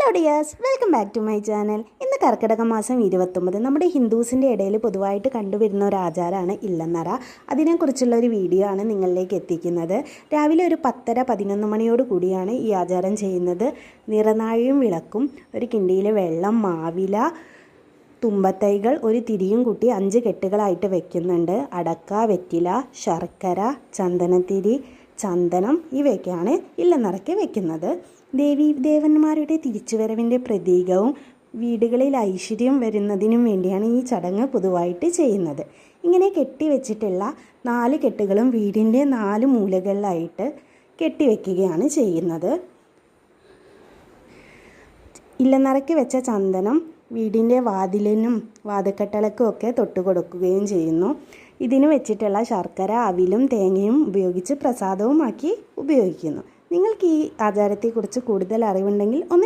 Hello dears, welcome back to my channel. ഇന്ന് കർക്കിടക മാസം 29 നമ്മുടെ ഹിന്ദുസിൻ്റെ ഇടയിൽ പൊതുവായിട്ട് കണ്ടുവരുന്ന ഒരു ആചാരമാണ് ഇല്ലന്നറ. അതിനെക്കുറിച്ചുള്ള ഒരു വീഡിയോ ആണ് നിങ്ങളിലേക്ക് എത്തിക്കുന്നത്. രാവിലെ ഒരു 10:30-11 മണിയോട് കൂടിയാണ് ഈ ആചാരം ചെയ്യുന്നത്. നിറനാഴിയും വിളക്കും, ഒരു കിണ്ടിയിൽ വെള്ളം, മാവില, തുമ്പത്തൈകൾ, ഒരു തിരിയും കൂട്ടി 5 കെട്ടുകളായിട്ട് വെക്കുന്നുണ്ട്. അടക്ക, വെറ്റില, ശർക്കര, ചന്ദനത്തിരി, ചന്ദനം ഇവയൊക്കെയാണ് ഇല്ലന്നറയ്ക്ക് വെക്കുന്നത്. ദേവന്മാരുടെ തിരിച്ചുവരവിൻ്റെ പ്രതീകവും വീടുകളിൽ ഐശ്വര്യം വരുന്നതിനും വേണ്ടിയാണ് ഈ ചടങ്ങ് പൊതുവായിട്ട് ചെയ്യുന്നത്. ഇങ്ങനെ കെട്ടിവെച്ചിട്ടുള്ള 4 കെട്ടുകളും വീടിൻ്റെ 4 മൂലകളിലായിട്ട് കെട്ടിവെക്കുകയാണ് ചെയ്യുന്നത്. ഇല്ലന്നറയ്ക്ക് വെച്ച ചന്ദനം വീടിൻ്റെ വാതിലിനും വാതിൽക്കട്ടളക്കും ഒക്കെ തൊട്ട് കൊടുക്കുകയും ചെയ്യുന്നു. ഇതിന് വെച്ചിട്ടുള്ള ശർക്കര, അവിലും തേങ്ങയും ഉപയോഗിച്ച് പ്രസാദവുമാക്കി ഉപയോഗിക്കുന്നു. നിങ്ങൾക്ക് ഈ ആചാരത്തെക്കുറിച്ച് കൂടുതൽ അറിവുണ്ടെങ്കിൽ ഒന്ന്